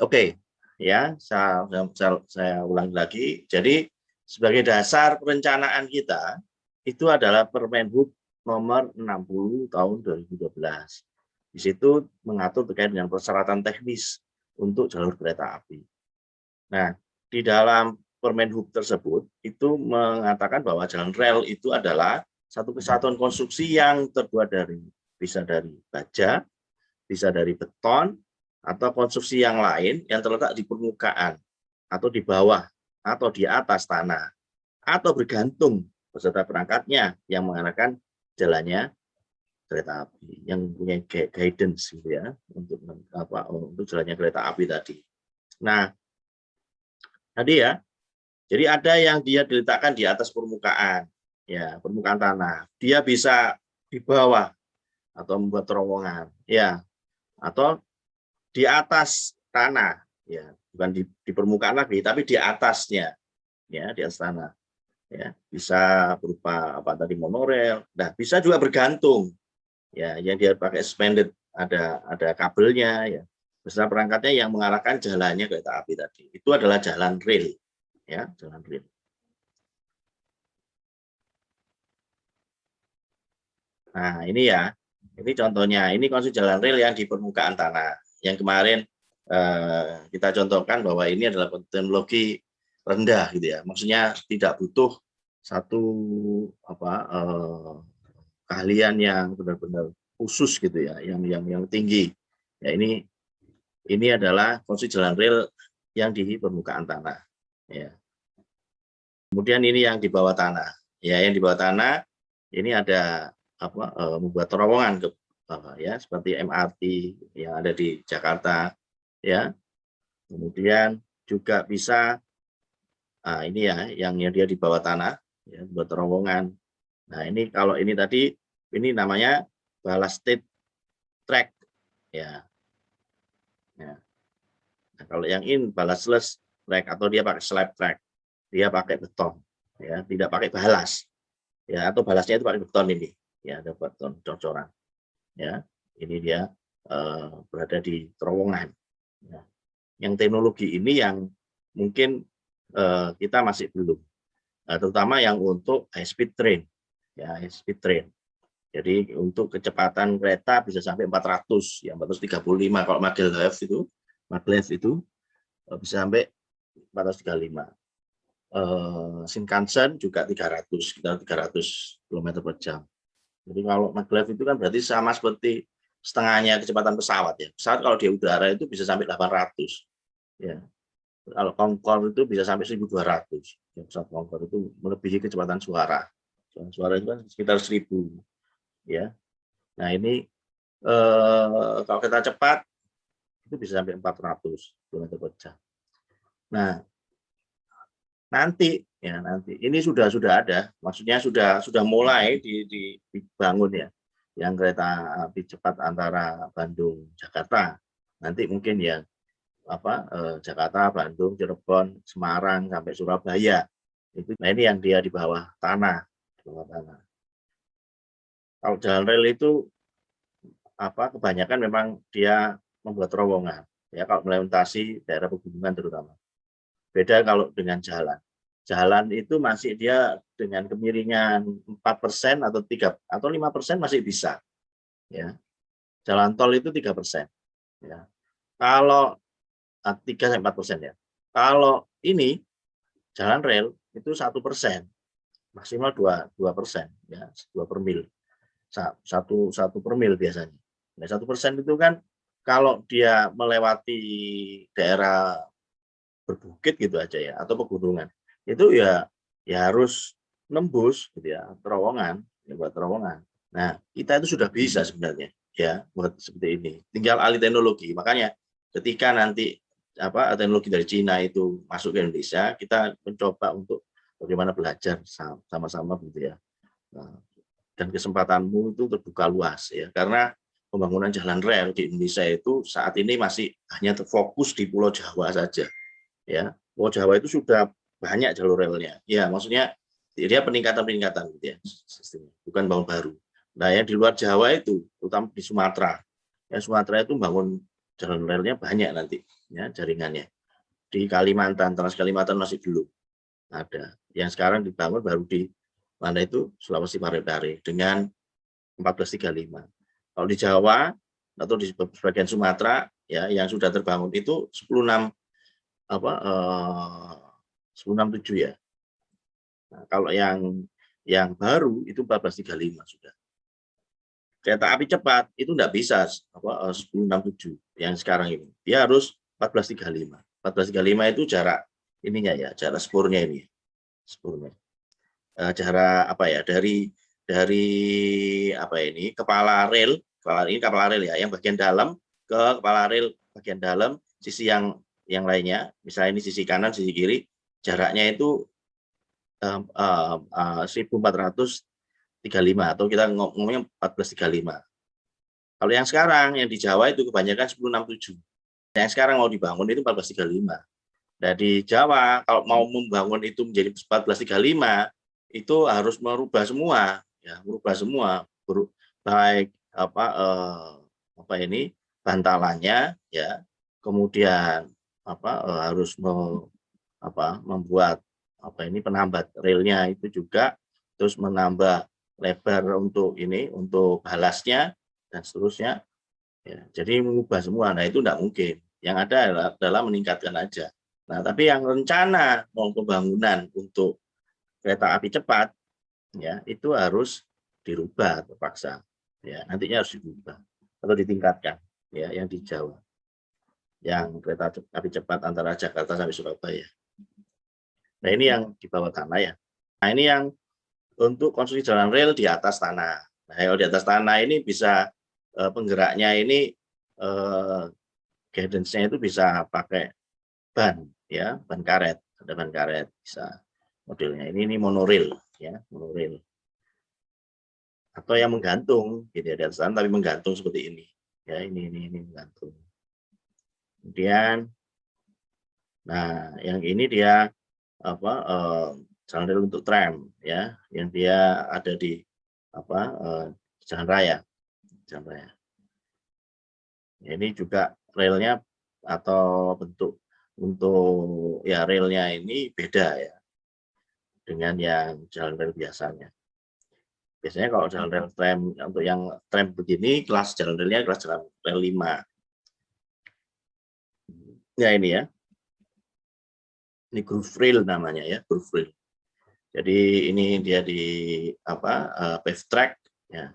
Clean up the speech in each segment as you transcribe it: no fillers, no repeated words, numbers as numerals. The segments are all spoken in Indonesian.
Oke, ya, saya ulangi lagi. Jadi sebagai dasar perencanaan kita itu adalah Permenhub nomor 60 tahun 2012. Di situ mengatur terkait dengan persyaratan teknis untuk jalur kereta api. Nah, di dalam Permenhub tersebut itu mengatakan bahwa jalan rel itu adalah satu kesatuan konstruksi yang terbuat dari bisa dari baja, bisa dari beton, atau konstruksi yang lain yang terletak di permukaan atau di bawah atau di atas tanah atau bergantung beserta perangkatnya yang mengarahkan jalannya kereta api yang punya guidance gitu ya untuk jalannya kereta api tadi. Nah, tadi ya, jadi ada yang dia diletakkan di atas permukaan, ya permukaan tanah. Dia bisa di bawah atau membuat terowongan, ya, atau di atas tanah, ya, bukan di permukaan lagi, tapi di atasnya, ya, di atas tanah, ya, bisa berupa apa tadi monorail, nah bisa juga bergantung, ya, yang dia pakai suspended, ada kabelnya, ya, beserta perangkatnya yang mengarahkan jalannya kereta api tadi, itu adalah jalan rel, ya, jalan rel. Nah ini ya, ini contohnya, ini konstruksi jalan rel yang di permukaan tanah, yang kemarin kita contohkan bahwa ini adalah teknologi rendah gitu ya, maksudnya tidak butuh satu keahlian yang benar-benar khusus gitu ya, yang tinggi. Ya ini adalah konstruksi jalan rel yang di permukaan tanah. Ya. Kemudian ini yang di bawah tanah. Ya, yang di bawah tanah ini ada membuat terowongan ke bawah ya, seperti MRT yang ada di Jakarta ya. Kemudian juga bisa ini ya yang dia di bawah tanah ya, buat terowongan. Nah, ini kalau ini tadi ini namanya ballasted track ya. Ya. Nah, kalau yang ini ballastless track atau dia pakai slab track, dia pakai beton ya, tidak pakai balas. Ya, atau balasnya itu pakai beton ini. Ya, ada beton cor-coran. Ya, ini dia berada di terowongan. Ya. Yang teknologi ini yang mungkin kita masih belum, terutama yang untuk high speed train, ya high speed train. Jadi untuk kecepatan kereta bisa sampai 400, ya 435 kalau maglev itu bisa sampai 435. Shinkansen juga 300, sekitar 300 km per jam. Jadi kalau maglev itu kan berarti sama seperti setengahnya kecepatan pesawat ya. Pesawat kalau di udara itu bisa sampai 800. Ya. Kalau Concorde itu bisa sampai 1.200. Ya, pesawat Concorde itu melebihi kecepatan suara. Suara itu kan sekitar 1.000. Ya. Nah ini kalau kereta cepat itu bisa sampai 400 km per jam. Nah nanti ini sudah ada, maksudnya sudah mulai dibangun ya, yang kereta api cepat antara Bandung Jakarta. Nanti mungkin ya Jakarta, Bandung, Cirebon, Semarang sampai Surabaya. Nah ini yang dia di bawah tanah, Kalau jalan rel itu kebanyakan memang dia membuat terowongan ya kalau melintasi daerah pegunungan terutama. Beda kalau dengan jalan. Jalan itu masih dia dengan kemiringan 4% atau 3 atau 5% masih bisa. Ya. Jalan tol itu 3%. Ya. Kalau 3-4% ya. Kalau ini jalan rel itu 1%, maksimal 2%, ya 2 per mil, 1 per mil biasanya. Nah 1% itu kan kalau dia melewati daerah berbukit gitu aja ya atau pegunungan itu ya harus nembus gitu ya terowongan ya buat terowongan. Nah kita itu sudah bisa sebenarnya ya buat seperti ini, tinggal alih teknologi. Makanya ketika nanti teknologi dari Cina itu masuk ke Indonesia, kita mencoba untuk bagaimana belajar sama-sama gitu ya. Nah, dan kesempatanmu itu terbuka luas ya, karena pembangunan jalan rel di Indonesia itu saat ini masih hanya terfokus di Pulau Jawa saja ya. Pulau Jawa itu sudah banyak jalur relnya ya, maksudnya dia peningkatan gitu ya sistemnya, bukan bangun baru. Nah yang di luar Jawa itu terutama di Sumatera ya, Sumatera itu bangun jalan relnya banyak nanti ya jaringannya. Di Kalimantan, Trans Kalimantan masih belum ada. Yang sekarang dibangun baru di mana itu Sulawesi Parepare dengan 1435. Kalau di Jawa atau di sebagian Sumatera ya yang sudah terbangun itu 106 apa 167 ya. Nah, kalau yang baru itu 1435 sudah. Kereta api cepat itu enggak bisa 1067 yang sekarang ini. Dia harus 1435. 1435 itu jarak ininya ya, jarak spurnya ini. Spurnya. Jarak apa ya? Dari apa ini? Kepala rel ya, yang bagian dalam ke kepala rel bagian dalam sisi yang lainnya, misalnya ini sisi kanan, sisi kiri, jaraknya itu 1435 atau kita ngomongnya 1435. Kalau yang sekarang yang di Jawa itu kebanyakan 1067. Yang sekarang mau dibangun itu 1435. Nah, di Jawa kalau mau membangun itu menjadi 1435 itu harus merubah semua, ya, merubah semua, baik apa ini bantalannya, ya, kemudian harus membuat penambat relnya itu juga, terus menambah lebar untuk balasnya dan seterusnya. Ya, jadi mengubah semua. Nah, itu tidak mungkin. Yang ada adalah meningkatkan aja. Nah, tapi yang rencana mau pembangunan untuk kereta api cepat, ya, itu harus dirubah terpaksa. Ya, nantinya harus dirubah atau ditingkatkan, ya, yang di Jawa. Yang kereta api cepat antara Jakarta sampai Surabaya. Nah, ini yang di bawah tanah ya. Nah, ini yang untuk konstruksi jalan rel di atas tanah. Nah, kalau di atas tanah ini bisa penggeraknya ini guidance-nya itu bisa pakai ban, ya, ban karet, ada ban karet bisa modelnya. Ini monorail, ya, monorail. Atau yang menggantung, gitu ya, di atas tanah tapi menggantung seperti ini, ya, ini menggantung. Kemudian, nah, yang ini dia jalan rel untuk tram, ya, yang dia ada di jalan raya. Ini juga relnya atau bentuk untuk ya relnya ini beda ya dengan yang jalan rel biasanya. Biasanya kalau jalan rel tram untuk yang tram begini kelas jalan relnya kelas jalan rel 5. Ya ini ya. Ini groove rail namanya ya, groove rail. Jadi ini dia di paved track ya.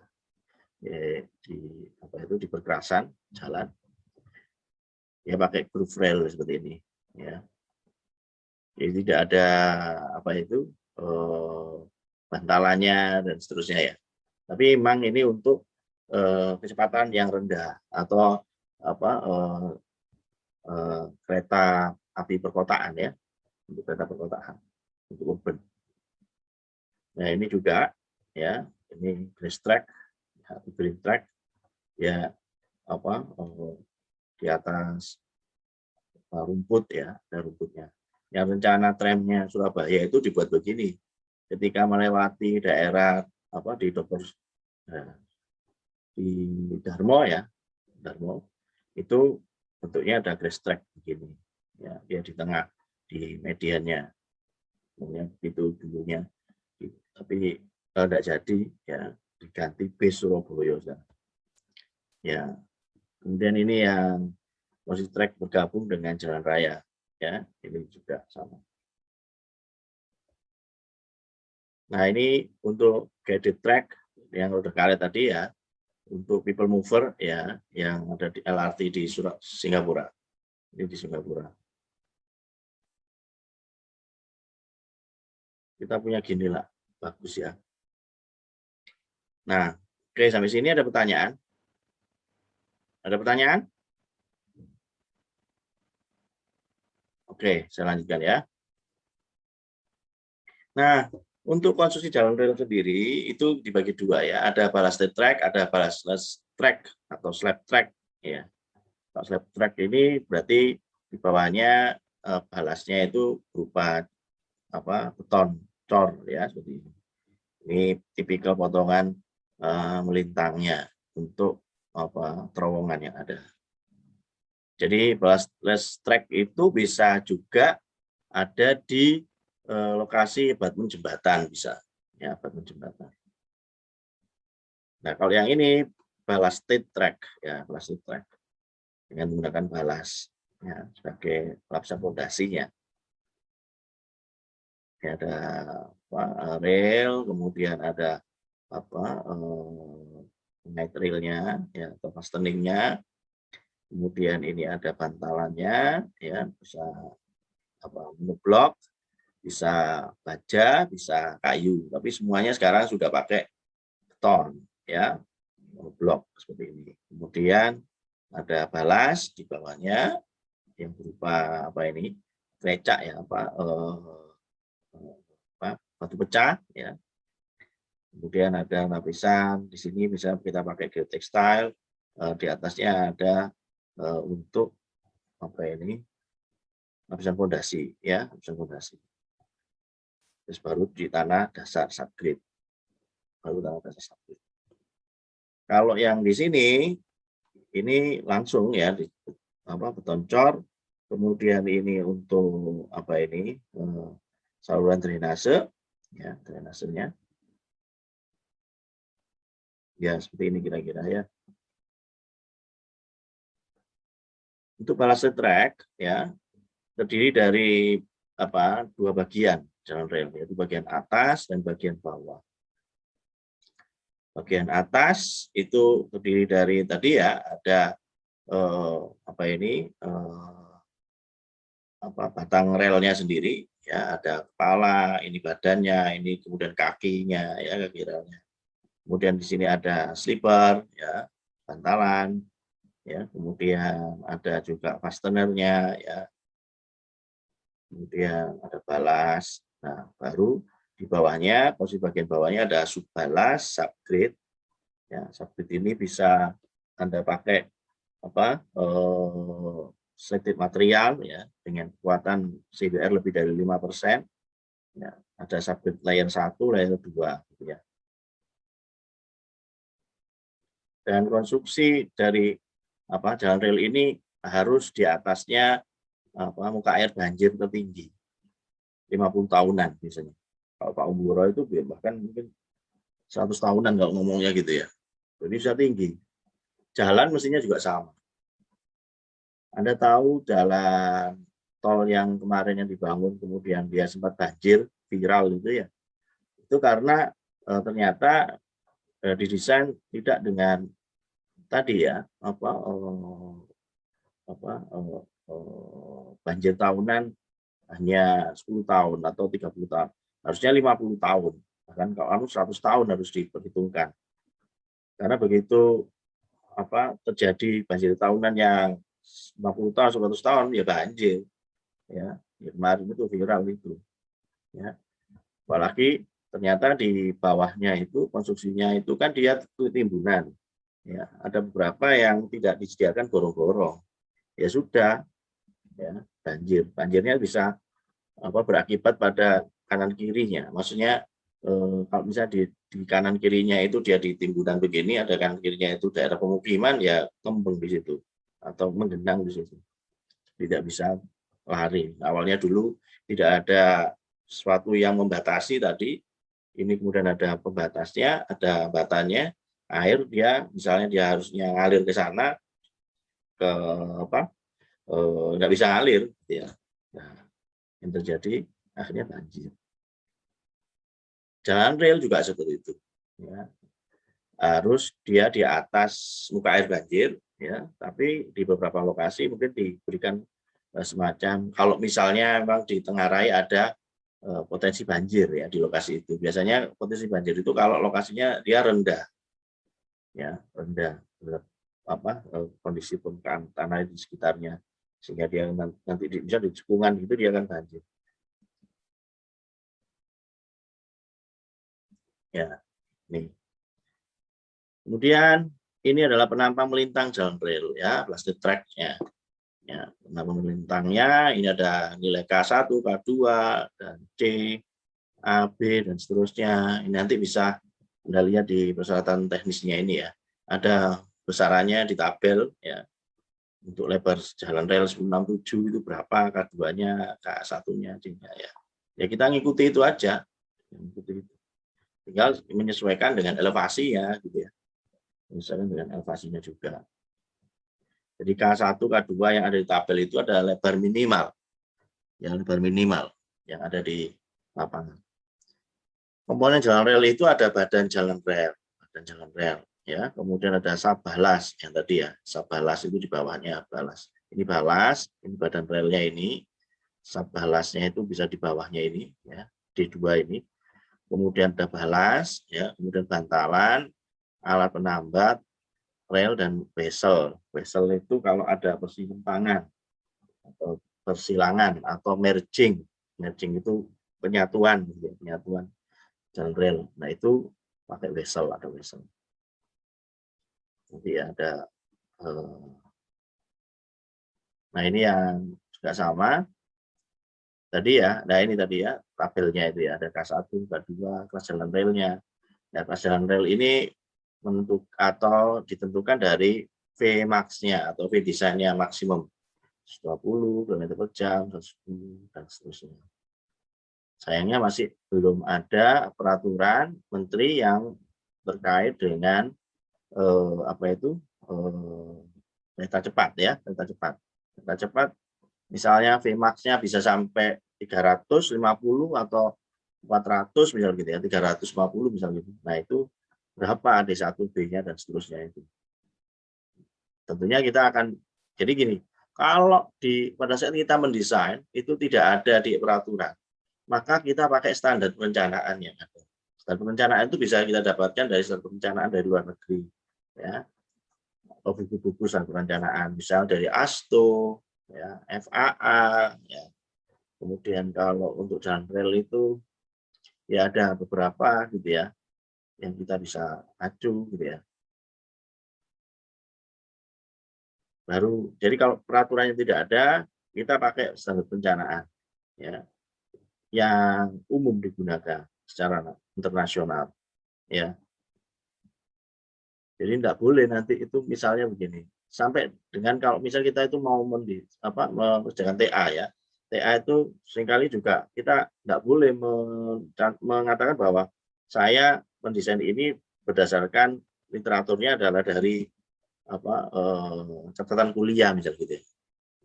Di perkerasan jalan. Ya pakai groove rail seperti ini ya. Jadi tidak ada bantalannya dan seterusnya ya. Tapi memang ini untuk kecepatan yang rendah atau kereta api perkotaan ya, untuk kereta perkotaan, untuk urban. Nah, ini juga ya, ini grass track, green track ya, di atas rumput ya, ada rumputnya. Yang rencana tramnya Surabaya itu dibuat begini. Ketika melewati daerah di Darmo ya, Darmo itu bentuknya ada grass track begini. Ya, dia di tengah di mediannya. Kemudian itu dulunya, tapi tidak jadi ya, diganti bis Surabaya. Ya, kemudian ini yang masih track bergabung dengan jalan raya ya, ini juga sama. Nah, ini untuk guided track yang udah karet tadi ya, untuk people mover ya, yang ada di LRT di Singapura. Ini di Singapura. Kita punya gini lah, bagus ya. Nah, oke, sampai sini ada pertanyaan? Ada pertanyaan? Oke, saya lanjutkan ya. Nah, untuk konstruksi jalan rel sendiri itu dibagi dua ya. Ada ballasted track, ada ballastless track atau slab track ya. Kalau slab track ini berarti di bawahnya balasnya itu berupa beton cor ya, seperti ini. Ini tipikal potongan melintangnya untuk terowongan yang ada. Jadi ballast track itu bisa juga ada di lokasi abutment jembatan bisa, ya abutment jembatan. Nah kalau yang ini ballasted track, ya ballasted track dengan menggunakan balas, ya sebagai lapisan fondasinya. Ya, ada rail, kemudian ada night railnya, ya atau fasteningnya. Kemudian ini ada bantalannya, ya bisa monoblok, bisa baja, bisa kayu, tapi semuanya sekarang sudah pakai beton, ya monoblok seperti ini. Kemudian ada balas di bawahnya yang berupa krecak, ya batu pecah, ya. Kemudian ada lapisan di sini bisa kita pakai geotextile, di atasnya ada untuk lapisan fondasi, ya lapisan fondasi. Terus baru di tanah dasar subgrade, baru tanah dasar subgrade. Kalau yang di sini ini langsung ya di beton cor, kemudian ini untuk saluran drainase, ya drainasenya. Ya seperti ini kira-kira ya. Untuk ballast track ya terdiri dari dua bagian jalan rel, yaitu bagian atas dan bagian bawah. Bagian atas itu terdiri dari tadi ya ada batang relnya sendiri, ya ada kepala, ini badannya, ini kemudian kakinya, ya kaki relnya. Kemudian di sini ada slipper, ya bantalan, ya kemudian ada juga fastenernya, ya kemudian ada balas. Nah baru di bawahnya, posisi bagian bawahnya ada subbalas, subgrade. Ya subgrade ini bisa Anda pakai selected material, ya dengan kekuatan CBR lebih dari 5%. Ya, ada subgrade layer 1, layer 2, gitu ya. Dan konstruksi dari jalan rel ini harus di atasnya muka air banjir tertinggi 50 tahunan biasanya. Kalau Pak Umburo itu bahkan mungkin 100 tahunan kalau ngomongnya gitu ya. Jadi bisa tinggi. Jalan mestinya juga sama. Anda tahu jalan tol yang kemarin yang dibangun kemudian dia sempat banjir viral itu ya. Itu karena ternyata didesain tidak dengan tadi ya banjir tahunan hanya 10 tahun atau 30 tahun. Harusnya 50 tahun. Bahkan kalau 100 tahun harus diperhitungkan. Karena begitu terjadi banjir tahunan yang 50 tahun, 100 tahun ya banjir. Ya, kemarin itu viral itu. Ya. Apalagi ternyata di bawahnya itu konstruksinya itu kan dia timbunan. Ya, ada beberapa yang tidak disediakan gorong-gorong. Ya sudah, ya banjir. Banjirnya bisa berakibat pada kanan kirinya. Maksudnya kalau misalnya di kanan kirinya itu dia di timbunan begini, ada kanan kirinya itu daerah pemukiman, ya kembang di situ atau menggenang di situ. Tidak bisa lari. Awalnya dulu tidak ada sesuatu yang membatasi tadi. Ini kemudian ada pembatasnya, ada batannya. Air dia misalnya dia harusnya ngalir ke sana ke nggak bisa ngalir, ya. Nah, yang terjadi akhirnya banjir. Jalan rel juga seperti itu, ya. Harus dia di atas muka air banjir, ya. Tapi di beberapa lokasi mungkin diberikan semacam kalau misalnya memang di Tenggarai ada potensi banjir ya di lokasi itu. Biasanya potensi banjir itu kalau lokasinya dia rendah, ya rendah kondisi permukaan tanah di sekitarnya, sehingga dia nanti bisa di cekungan gitu dia akan banjir. Ya, nih. Kemudian ini adalah penampang melintang jalan rel ya, ballasted track-nya. Ya, penampang melintangnya ini ada nilai K1, K2, dan C, A, B, dan seterusnya. Ini nanti bisa Anda lihat di persyaratan teknisnya ini ya. Ada besarannya di tabel ya. Untuk lebar jalan rel 1067 itu berapa, K2-nya, K1-nya, ya. Ya kita ngikuti itu aja. Ngikuti itu. Tinggal menyesuaikan dengan elevasinya gitu ya. Menyesuaikan dengan elevasinya juga. Jadi K1, K2 yang ada di tabel itu adalah lebar minimal. Yang lebar minimal yang ada di lapangan. Komponen jalan rel itu ada badan jalan rel, ya. Kemudian ada sabalas yang tadi ya, sabalas itu di bawahnya balas. Ini balas, ini badan relnya ini, sabalasnya itu bisa di bawahnya ini, ya, D2 ini. Kemudian ada balas, ya, kemudian bantalan, alat penambat, rel dan wesel. Wesel itu kalau ada persimpangan atau persilangan atau merging itu penyatuan, penyatuan jalan rel. Nah itu pakai wesel, ada wesel. Jadi ada, nah ini yang juga sama tadi ya. Nah ini tadi ya tabelnya itu ya, ada K1, K2, kelas jalan relnya. Nah kelas jalan rel ini atau ditentukan dari V max-nya atau V desainnya maksimum 120 km/jam, 110 dan seterusnya. Sayangnya masih belum ada peraturan menteri yang terkait dengan kereta cepat ya, kereta cepat. Misalnya Vmax-nya bisa sampai 350 atau 400 misal gitu ya, 350 misal gitu. Nah itu berapa D1B-nya dan seterusnya itu. Tentunya kita akan, jadi gini, kalau pada saat kita mendesain itu tidak ada di peraturan, maka kita pakai standar perencanaan yang ada. Standar perencanaan itu bisa kita dapatkan dari standar perencanaan dari luar negeri, ya, atau buku-buku standar perencanaan, misal dari ASTO, ya, FAA, ya. Kemudian kalau untuk jalan rel itu ya ada beberapa gitu ya, yang kita bisa acu gitu ya. Baru, jadi kalau peraturannya tidak ada, kita pakai standar perencanaan, ya, yang umum digunakan secara internasional, ya. Jadi tidak boleh nanti itu misalnya begini, sampai dengan kalau misal kita itu mau mengerjakan TA ya, TA itu seringkali juga kita tidak boleh mengatakan bahwa saya mendesain ini berdasarkan literaturnya adalah dari catatan kuliah misal gitu ya,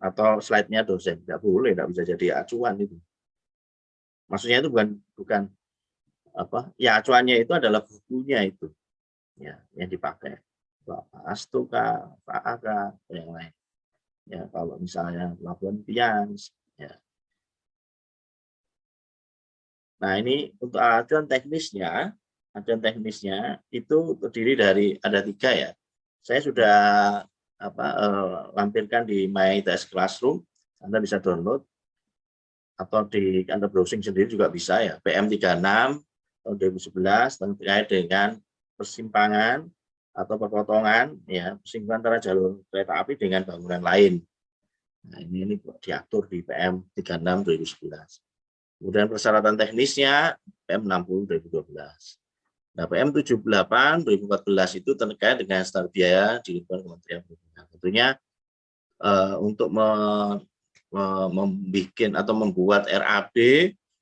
atau slide-nya dosen, tidak boleh, tidak bisa jadi acuan itu. Maksudnya itu bukan ya, acuannya itu adalah bukunya itu, ya, yang dipakai. ASTO kah, FAA kah, atau yang lain. Ya, kalau misalnya Labuan Pians, ya. Nah, ini untuk acuan teknisnya itu terdiri dari ada 3 ya. Saya sudah lampirkan di My ITS Classroom, Anda bisa download atau di Anda browsing sendiri juga bisa ya. PM36 tahun 2011 terkait dengan persimpangan atau perpotongan ya, persimpangan antara jalur kereta api dengan bangunan lain. Nah, ini diatur di PM 36 2011. Kemudian persyaratan teknisnya PM 60 2012. Nah, PM 78 2014 itu terkait dengan standar biaya di lingkungan Kementerian Perhubungan. Tentunya untuk membuat RAB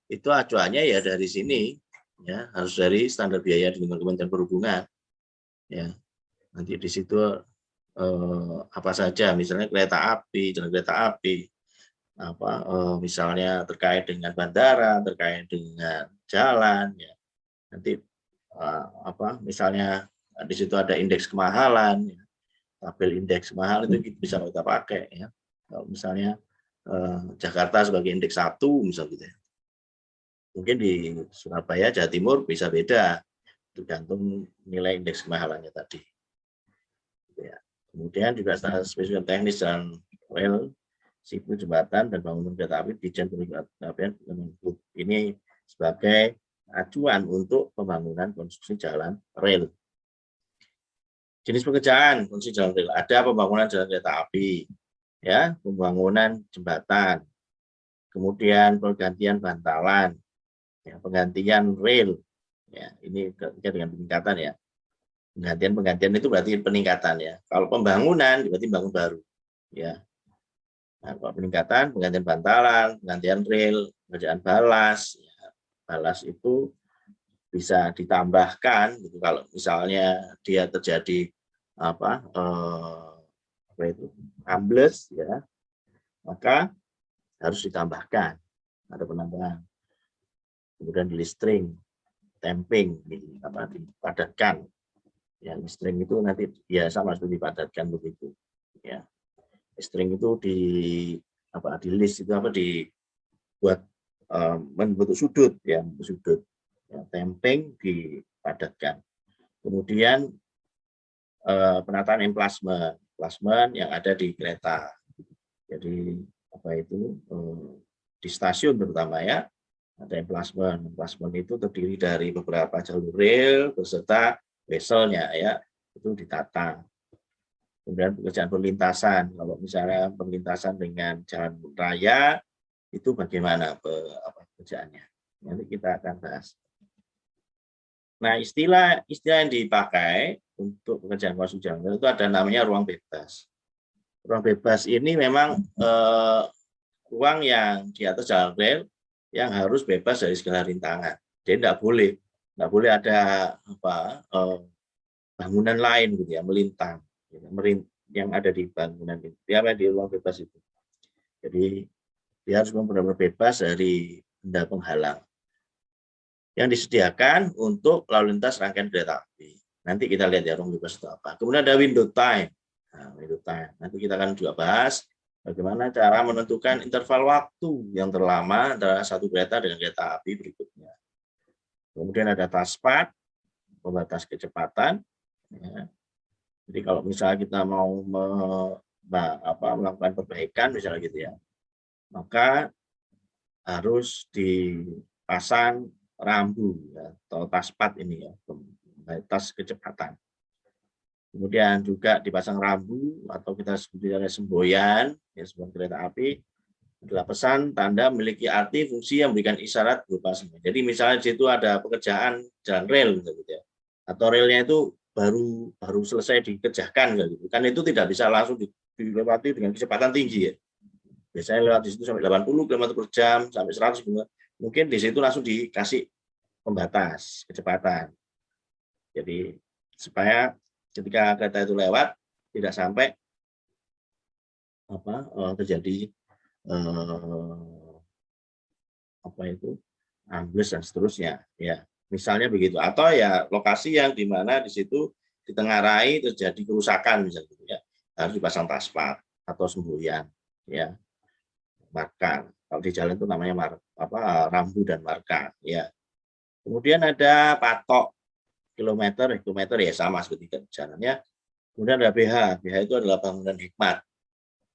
itu acuannya ya dari sini, ya, harus dari standar biaya di lingkungan Kementerian Perhubungan. Ya, nanti di situ apa saja, misalnya kereta api, jalan kereta api, misalnya terkait dengan bandara, terkait dengan jalan, ya. Nanti misalnya di situ ada indeks kemahalan, ya. Tabel indeks kemahalan itu bisa kita pakai ya. Kalau misalnya Jakarta sebagai indeks 1 misalnya gitu ya. Mungkin di Surabaya, Jawa Timur bisa beda, tergantung nilai indeks kemahalannya tadi. Ya. Kemudian juga standar spesifikasi teknis dan rel, sipil jembatan dan bangunan kereta api di Kemenhub. Ini sebagai acuan untuk pembangunan konstruksi jalan rel. Jenis pekerjaan konstruksi jalan rel, ada pembangunan jalan kereta api, ya, pembangunan jembatan, kemudian penggantian bantalan, ya, penggantian rel, ya, ini dengan peningkatan ya. Penggantian itu berarti peningkatan ya. Kalau pembangunan berarti bangun baru. ya. Nah, kalau peningkatan, penggantian bantalan, penggantian rel, pengerjaan balas, ya, balas itu bisa ditambahkan gitu kalau misalnya dia terjadi apa itu ambles ya, maka harus ditambahkan, ada penambahan. Kemudian di listring, tamping, dipadatkan. Ya, listring itu nanti ya sama seperti dipadatkan begitu. Ya, listring itu di list itu dibuat membentuk sudut ya, sudut. Ya, tamping dipadatkan. Kemudian penataan emplasmen yang ada di kereta. Jadi di stasiun terutama ya, ada emplasmen. Emplasmen itu terdiri dari beberapa jalur rel beserta beselnya ya, itu ditata. Kemudian pekerjaan perlintasan, kalau misalnya perlintasan dengan jalan raya itu bagaimana pekerjaannya? Nanti kita akan bahas. Nah, istilah yang dipakai untuk pekerjaan konstruksi jalan rel itu ada namanya ruang bebas. Ruang bebas ini memang ruang yang di atas jalan rel yang harus bebas dari segala rintangan. Jadi tidak boleh ada bangunan lain gitu ya, melintang yang ada di bangunan itu. Dia di ruang bebas itu. Jadi dia harus benar-benar bebas dari benda penghalang yang disediakan untuk lalu lintas rangkaian kereta api. Nanti kita lihat ya ruang bebas itu apa. Kemudian ada window time. Nah, window time. Nanti kita akan juga bahas bagaimana cara menentukan interval waktu yang terlama antara satu kereta dengan kereta api berikutnya. Kemudian ada task path, pembatas kecepatan. Ya. Jadi kalau misalnya kita mau melakukan perbaikan misalnya gitu ya, maka harus dipasang rambu ya, atau task path ini ya, pembatas kecepatan. Kemudian juga dipasang rambu atau kita sebutnya semboyan ya, sebuah kereta api adalah pesan tanda memiliki arti fungsi yang memberikan isyarat berupa semboyan. Jadi misalnya di situ ada pekerjaan jalan rel gitu ya, atau relnya itu baru selesai dikerjakan gitu. Kan itu tidak bisa langsung dilewati dengan kecepatan tinggi ya. Biasanya lewat di situ sampai 80 km per jam sampai 100 km. Mungkin di situ langsung dikasih pembatas kecepatan. Jadi supaya ketika kereta itu lewat tidak sampai terjadi ambles dan seterusnya ya. Misalnya begitu, atau ya lokasi yang dimana di situ ditengarai terjadi kerusakan misalnya gitu ya, harus dipasang task path atau semboyan ya, marka. Kalau di jalan itu namanya rambu dan marka ya. Kemudian ada patok kilometer ya sama seperti jalannya. Kemudian ada BH itu adalah bangunan hikmat.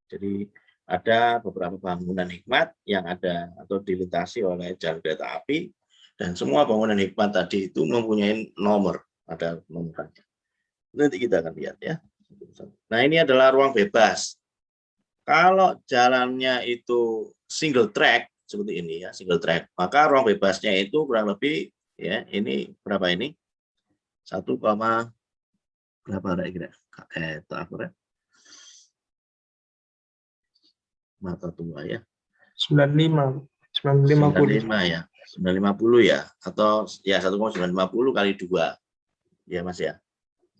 Jadi ada beberapa bangunan hikmat yang ada atau dilintasi oleh jalan kereta api. Dan semua bangunan hikmat tadi itu mempunyai nomor, ada nomornya. Nanti kita akan lihat ya. Nah, ini adalah ruang bebas. Kalau jalannya itu single track seperti ini ya, single track, maka ruang bebasnya itu kurang lebih ya, ini berapa ini? 1, berapa kira-kira? Mata tua ya. 95 ya. 950 ya, atau ya 1,950 kali 2 ya Mas ya.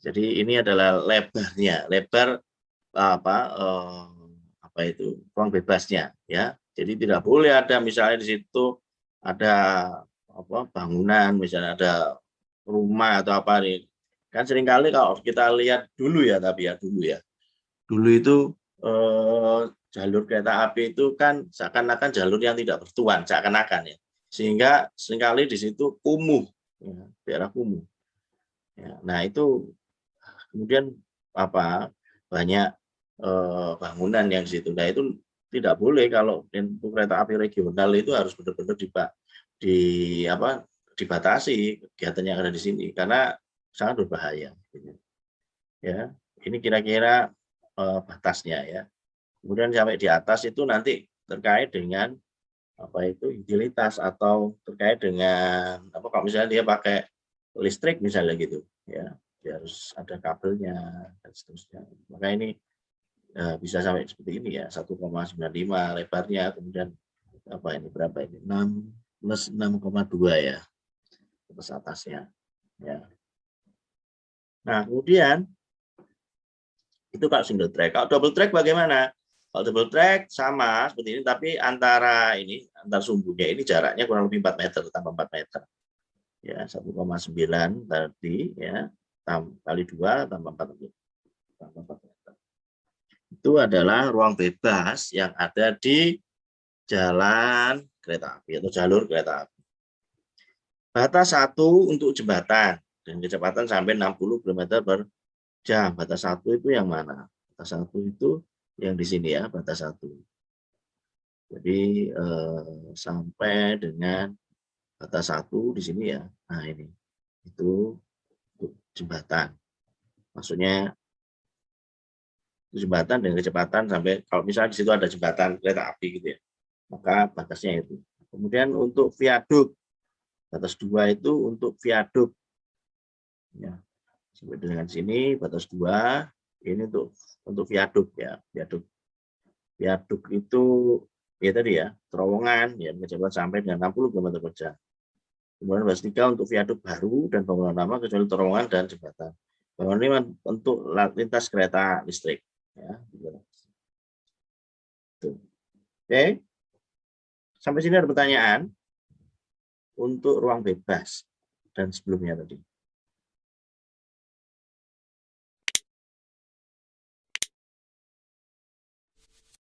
Jadi ini adalah lebarnya, lebar ruang bebasnya ya. Jadi tidak boleh ada misalnya di situ ada bangunan, misalnya ada rumah atau apa nih. Kan seringkali kalau kita lihat dulu ya, dulu itu jalur kereta api itu kan seakan-akan jalur yang tidak bertuan, seakan-akan ya. Sehingga seringkali di situ kumuh, ya, daerah kumuh. Ya, nah itu kemudian banyak bangunan yang di situ. Nah itu tidak boleh kalau untuk kereta api regional itu harus benar-benar dibatasi kegiatan yang ada di sini karena sangat berbahaya. Ya, ini kira-kira batasnya ya. Kemudian sampai di atas itu nanti terkait dengan utilitas atau terkait dengan kalau misalnya dia pakai listrik misalnya gitu ya, dia harus ada kabelnya dan seterusnya. Maka ini bisa sampai seperti ini ya, 1,95 lebarnya, kemudian apa ini berapa ini 6 plus 6,2 ya atas atasnya ya. Nah kemudian itu kalau single track. Kalau double track bagaimana? Kalau double track sama seperti ini, tapi antara sumbunya ini jaraknya kurang lebih 4 meter tambah 4 meter ya, 1,9 tadi ya, kali 2 tambah 4 meter. Itu adalah ruang bebas yang ada di jalan kereta api atau jalur kereta api. Batas 1 untuk jembatan dan kecepatan sampai 60 km/jam. Batas 1 itu yang mana? Batas 1 itu yang di sini ya, batas 1. Jadi sampai dengan batas 1 di sini ya. Nah ini itu untuk jembatan. Maksudnya jembatan dan kecepatan sampai, kalau misalnya di situ ada jembatan kereta api gitu ya, maka batasnya itu. Kemudian untuk viaduk, batas 2 itu untuk viaduk. Ya, sampai dengan sini batas 2, ini untuk viaduk ya. Viaduk itu ya tadi ya, terowongan ya kecepatan sampai dengan 60 km/jam. Kemudian batas 3 untuk viaduk baru dan bangunan lama kecuali terowongan dan jembatan. Bangunan ini untuk lintas kereta listrik ya. Oke. Sampai sini ada pertanyaan untuk ruang bebas dan sebelumnya tadi.